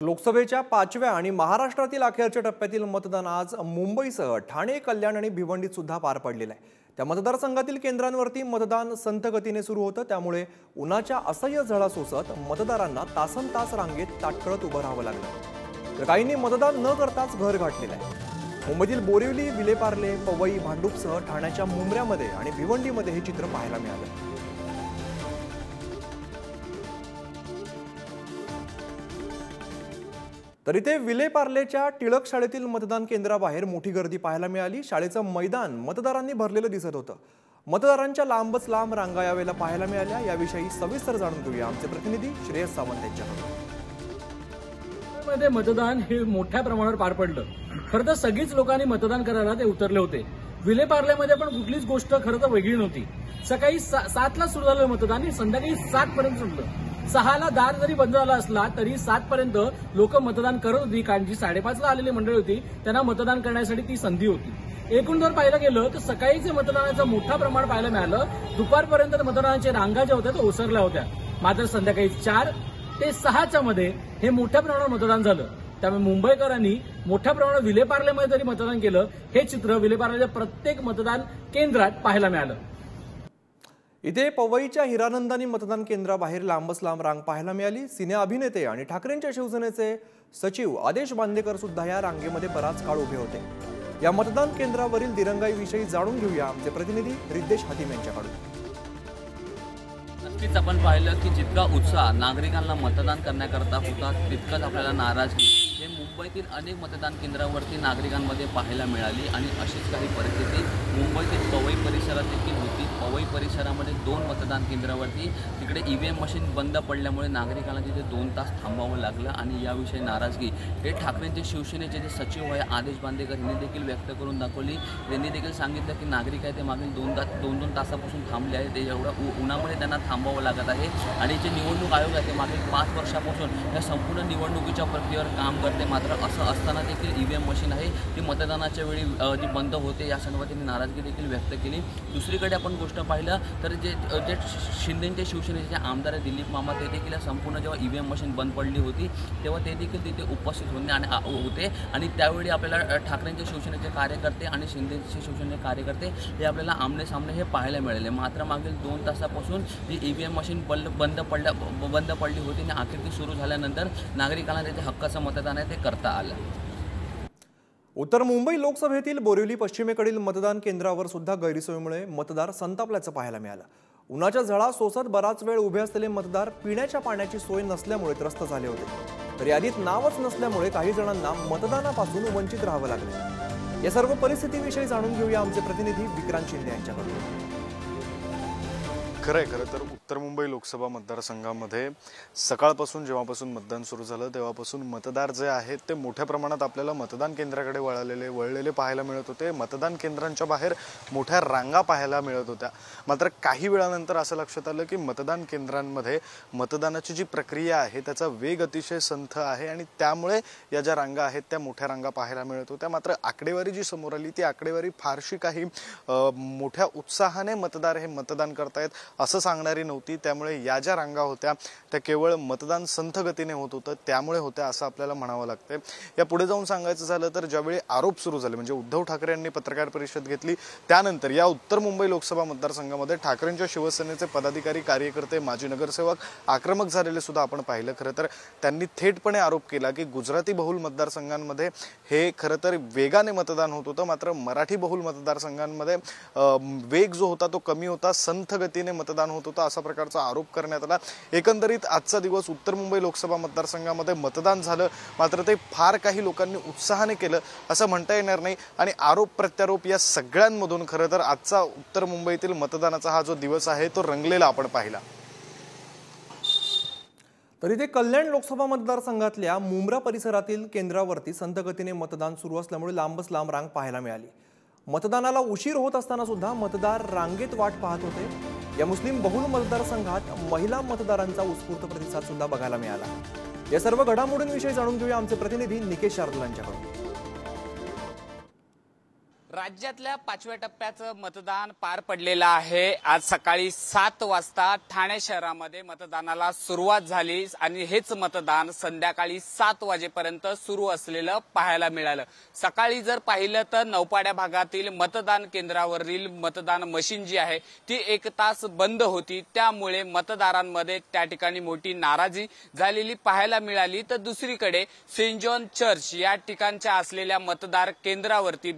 लोकसभेच्या 5व्या आणि महाराष्ट्रातील अखेरच्या टप्प्यातील मतदान आज मुंबईसह ठाणे, कल्याण आणि भिवंडीत सुद्धा पार पडलेलं आहे। त्या मतदारसंघातील केंद्रांवरती मतदान संथ गतीने सुरू होतं, त्यामुळे उन्हाच्या असह्य झळा सोसत मतदारांना तासनतास रांगेत ताटकळत उभं राहावं लागलं। तर काहींनी मतदान न करताच घर गाठलेलं आहे। मुंबईतील बोरिवली, विलेपार्ले, पवई, भांडूपसह ठाण्याच्या मुंब्र्यामध्ये आणि भिवंडीमध्ये हे चित्र पाहायला मिळालं। तर इथे विलेपार्लेच्या टिळक शाळेतील मतदान केंद्राबाहेर मोठी गर्दी पाहायला मिळाली। शाळेचं मैदान मतदारांनी भरलेलं दिसत होतं। मतदारांच्या लांबच लांब रांगा यावेळेला पाहायला मिळाल्या। याविषयी सविस्तर जाणून घेऊया आमचे प्रतिनिधी श्रेयस सावंत यांच्याकडून। मतदान हे मोठ्या प्रमाणावर पार पडलं। खरं तर सगळीच लोकांनी मतदान करायला ते उतरले होते। विलेपार्लेमध्ये पण कुठलीच गोष्ट खरं तर वेगळी नव्हती। सकाळी 7ला सुरू झालं मतदान आणि संध्याकाळी 7 पर्यंत संपलं। 6ला दार जरी बंद झाला असला तरी 7 पर्यंत लोक मतदान करत होती, कारण जी 5:30ला आलेली मंडळी होती त्यांना मतदान करण्यासाठी ती संधी होती। एकूण जर पाहिलं गेलं तर सकाळीचे मतदानाचं मोठं प्रमाण पाहायला मिळालं। दुपारपर्यंत मतदानाच्या रांगा ज्या होत्या त्या ओसरल्या होत्या, मात्र संध्याकाळी 4 ते 6च्या मध्ये हे मोठ्या प्रमाणावर मतदान झालं। त्यामुळे मुंबईकरांनी मोठ्या प्रमाणात विलेपार्लेमध्ये जरी मतदान केलं, हे चित्र विलेपार्लेच्या प्रत्येक मतदान केंद्रात पाहायला मिळालं। इथे पवईच्या हिरानंदानी मतदान केंद्राबाहेर लांबच लांब रांग पाहायला मिळाली। सिने अभिनेते आणि ठाकरेंच्या शिवसेनेचे सचिव आदेश बांदेकर सुद्धा या रांगेमध्ये बराच काळ उभे होते। या मतदान केंद्रावरील दिरंगाईविषयी जाणून घेऊया आमचे प्रतिनिधी रिद्देश हातीम यांच्याकडून। नक्कीच आपण पाहिलं की जितका उत्साह नागरिकांना मतदान करण्याकरता होता, तितकाच आपल्याला नाराजगी हे मुंबईतील अनेक मतदान केंद्रावरती नागरिकांमध्ये पाहायला मिळाली। आणि अशीच काही परिस्थिती मुंबईतील पवई परिसरात देखील होती। पवई परिसरामध्ये 2 मतदान केंद्रावरती तिकडे ईव्हीएम मशीन बंद पडल्यामुळे नागरिकांना तिथे 2 तास थांबावं लागलं। आणि याविषयी नाराजगी हे ठाकरेंचे शिवसेनेचे जे सचिव आहे आदेश बांदेकर यांनी देखील व्यक्त करून दाखवली। त्यांनी देखील सांगितलं की नागरिक आहे ते मागील 2 तासापासून थांबले आहेत, ते एवढं उन्हामुळे त्यांना थांबावं लागत आहे। आणि जे निवडणूक आयोग आहे ते मागील 5 वर्षापासून या संपूर्ण निवडणुकीच्या प्रक्रियेवर काम करते, मात्र असं असताना देखील ईव्हीएम मशीन आहे ती मतदानाच्या वेळी जी बंद होते, या संदर्भात त्यांनी नाराजगी देखील व्यक्त केली। दुसरीकडे आपण गोष्ट पाहिलं तर जे शिंदेचे शिवसेनेचे आमदार आहे दिलीप मामा, ते देखील संपूर्ण जेव्हा ईव्हीएम मशीन बंद पडली होती तेव्हा ते देखील तिथे उपस्थित होते। आणि त्यावेळी आपल्याला ठाकरेंचे शिवसेनेचे कार्यकर्ते आणि शिंदेचे शिवसेनेचे कार्यकर्ते हे आपल्याला आमने सामने हे पाहायला मिळाले। मात्र मागील 2 तासापासून जी ईव्हीएम मशीन बंद पडली होती आणि अखेर ती सुरू झाल्यानंतर नागरिकांना त्याचे हक्काचं मतदान आहे ते करता आलं। उत्तर मुंबई लोकसभेतील बोरिवली पश्चिमेकडील मतदान केंद्रावर सुद्धा गैरसोयीमुळे मतदार संतापल्याचं पाहायला मिळालं। उन्हाच्या झळा सोसत बराच वेळ उभे असलेले मतदार पिण्याच्या पाण्याची सोय नसल्यामुळे त्रस्त झाले होते। तर यादीत नावच नसल्यामुळे काही जणांना मतदानापासून वंचित राहावं लागले। या सर्व परिस्थितीविषयी जाणून घेऊया आमचे प्रतिनिधी विक्रांत शिंदे यांच्याकडून। खरं तर उत्तर मुंबई लोकसभा मतदारसंघामध्ये सकाळपासून जेव्हापासून मतदान सुरू झालं तेव्हापासून मतदार जे आहेत ते मोठ्या प्रमाणात आपल्याला मतदान केंद्राकडे वळलेले पाहायला मिळत होते। मतदान केंद्रांच्या बाहेर मोठ्या रांगा पाहायला मिळत होत्या। मात्र काही वेळानंतर असं लक्षात आलं की मतदान केंद्रांमध्ये मतदानाची जी प्रक्रिया आहे त्याचा वेग अतिशय संथ आहे आणि त्यामुळे या ज्या रांगा आहेत त्या मोठ्या रांगा पाहायला मिळत होत्या। मात्र आकडेवारी जी समोर आली ती आकडेवारी फारशी काही मोठ्या उत्साहाने मतदार हे मतदान करतायत असं सांगणारी नव्हती। त्यामुळे या ज्या रांगा होत्या त्या केवळ मतदान संथ गतीने होत होतं त्यामुळे होत्या असं आपल्याला म्हणावं लागतंय। या पुढे जाऊन सांगायचं झालं तर ज्यावेळी आरोप सुरू झाले, म्हणजे उद्धव ठाकरे यांनी पत्रकार परिषद घेतली, त्यानंतर या उत्तर मुंबई लोकसभा मतदारसंघामध्ये ठाकरेंच्या शिवसेनेचे पदाधिकारी, कार्यकर्ते, माजी नगरसेवक आक्रमक झालेले सुद्धा आपण पाहिलं। खरं तर त्यांनी थेटपणे आरोप केला की गुजराती बहुल मतदारसंघांमध्ये हे खरं तर वेगाने मतदान होत होतं, मात्र मराठी बहुल मतदारसंघांमध्ये वेग जो होता तो कमी होता, संथ गतीने मतदान होत होतं असा प्रकारचा आरोप करण्यात आला। एकंदरीत आजचा दिवस उत्तर मुंबई लोकसभा मतदारसंघामध्ये मतदान झालं, मात्र ते फार काही लोकांनी उत्साहाने केलं असं म्हणता येणार नाही। आणि आरोप प्रत्यारोप या सगळ्यांमधून खरं तर आजचा उत्तर मुंबईतील मतदानाचा हा जो दिवस आहे तो रंगलेला आपण पाहिला। तर इथे कल्याण लोकसभा मतदारसंघातल्या मुंब्रा परिसरातील केंद्रावरती संथ गतीने मतदान सुरू असल्यामुळे लांबच लांब रांग पाहायला मिळाली। मतदानाला उशीर होत असताना सुद्धा मतदार रांगेत वाट पाहत होते। या मुस्लिम बहुल मतदारसंघात महिला मतदारांचा उत्स्फूर्त प्रतिसाद सुद्धा बघायला मिळाला। या सर्व घडामोडींविषयी जाणून घेऊया आमचे प्रतिनिधी निकेश शार्दूल यांच्याकडून। राज्यातल्या 5व्या टप्प्याचं मतदान पार पडलेलं आहे। आज सकाळी 7 वाजता ठाणे शहरामध्ये मतदानाला सुरुवात झाली आणि हेच मतदान संध्याकाळी 7 वाजेपर्यंत सुरू असलेलं पाहायला मिळालं। सकाळी जर पाहिलं तर नौपाड्या भागातील मतदान केंद्रावरील मतदान मशीन जी आहे ती 1 तास बंद होती, त्यामुळे मतदारांमध्ये त्या ठिकाणी मोठी नाराजी झालेली पाहायला मिळाली। तर दुसरीकडे सेंट जॉन चर्च या ठिकाणच्या असलेल्या मतदार केंद्रावरती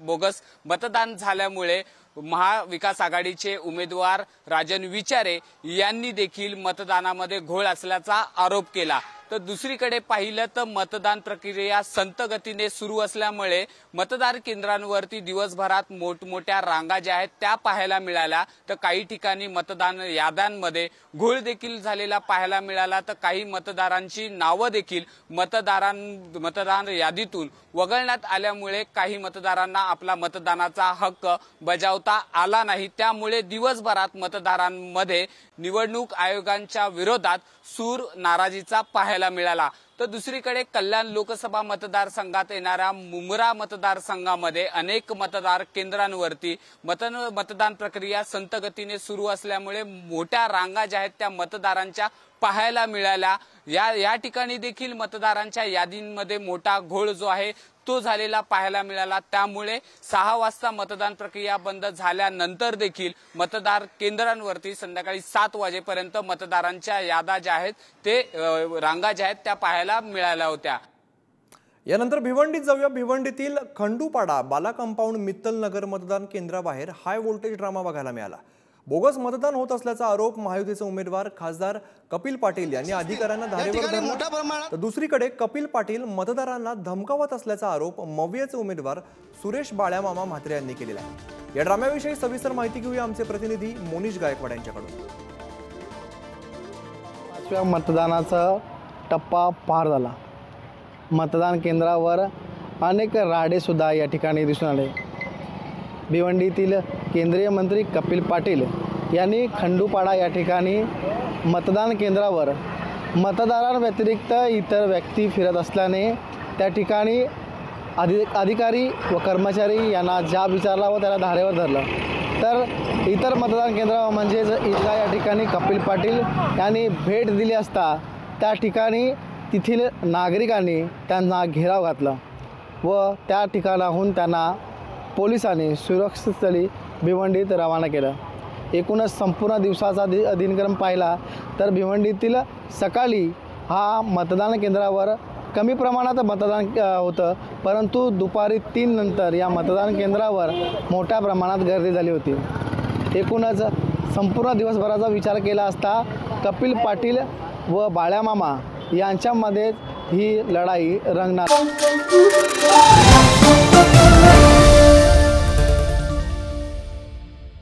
बोगस मतदान झाल्यामुळे महाविकास आघाडीचे उमेदवार राजन विचारे यांनी देखील मतदानामध्ये घोळ असल्याचा आरोप केला। तर दुसरीकडे पाहिलं तर मतदान प्रक्रिया संत गतीने सुरू असल्यामुळे मतदार केंद्रांवरती दिवसभरात मोठमोठ्या रांगा ज्या आहेत त्या पाहायला मिळाल्या। तर काही ठिकाणी मतदान याद्यांमध्ये घोळ देखील झालेला पाहायला मिळाला। तर काही मतदारांची नावं देखील मतदान यादीतून वगळण्यात आल्यामुळे काही मतदारांना आपला मतदानाचा हक्क बजावता आला नाही। त्यामुळे दिवसभरात मतदारांमध्ये निवडणूक आयोगांच्या विरोधात सूर नाराजीचा पाहायला मिळाला। तर दुसरीकडे कल्याण लोकसभा मतदारसंघात येणाऱ्या मुंब्रा मतदारसंघामध्ये अनेक मतदार केंद्रांवरती मतदान प्रक्रिया संत गतीने सुरू असल्यामुळे मोठ्या रांगा ज्या आहेत त्या मतदारांच्या पाहायला मिळाल्या। या ठिकाणी देखील मतदारांच्या यादींमध्ये मोठा घोळ जो आहे तो झालेला पाहायला मिळाला। त्यामुळे 6 वाजता मतदान प्रक्रिया बंद झाल्यानंतर देखील मतदार केंद्रांवरती संध्याकाळी 7 वाजेपर्यंत मतदारांच्या याद्या ज्या आहेत ते रांगा ज्या आहेत त्या पाहायला मिळाल्या होत्या। यानंतर भिवंडीत जाऊया। भिवंडीतील खंडूपाडा बाला कंपाऊंड मित्तल नगर मतदान केंद्राबाहेर हाय व्होल्टेज ड्रामा बघायला मिळाला। बोगस मतदान होत असल्याचा आरोप महायुतीचे उमेदवार खासदार कपिल पाटील यांनी अधिकाऱ्यांना धारेवर धरला। तर दुसरीकडे कपिल पाटील मतदारांना धमकावत असल्याचा आरोप मवियाचे उमेदवार सुरेश बाळ्यामामा म्हात्रे यांनी केलेला आहे। या ड्राम्याविषयी सविस्तर माहिती घेऊया आमचे प्रतिनिधी मोनिश गायकवाड यांच्याकडून। 5व्या मतदानाचा टप्पा पार झाला। मतदान केंद्रावर अनेक राडे सुद्धा या ठिकाणी दिसून आले। भिवंडीतील केंद्रीय मंत्री कपिल पाटील यांनी खंडूपाडा या ठिकाणी मतदान केंद्रावर मतदारांव्यतिरिक्त इतर व्यक्ती फिरत असल्याने त्या ठिकाणी अधिकारी व कर्मचारी यांना जाब विचारला व त्याला धारेवर धरलं। तर इतर मतदान केंद्र म्हणजेच ईदगाह या ठिकाणी कपिल पाटील यांनी भेट दिली असता त्या ठिकाणी तेथील नागरिकांनी त्यांना घेराव घातला व त्या ठिकाणाहून त्यांना पोलिसांनी सुरक्षितस्थळी भिवंडीत रवाना केलं। एकूणच संपूर्ण दिवसाचा दिनक्रम पाहिला तर भिवंडीतील सकाळी हा मतदान केंद्रावर कमी प्रमाणात मतदान होतं, परंतु दुपारी 3 नंतर या मतदान केंद्रावर मोठ्या प्रमाणात गर्दी झाली होती। एकूणच संपूर्ण दिवसभराचा विचार केला असता कपिल पाटील व बाळ्यामामा यांच्यामध्ये ही लढाई रंगणार।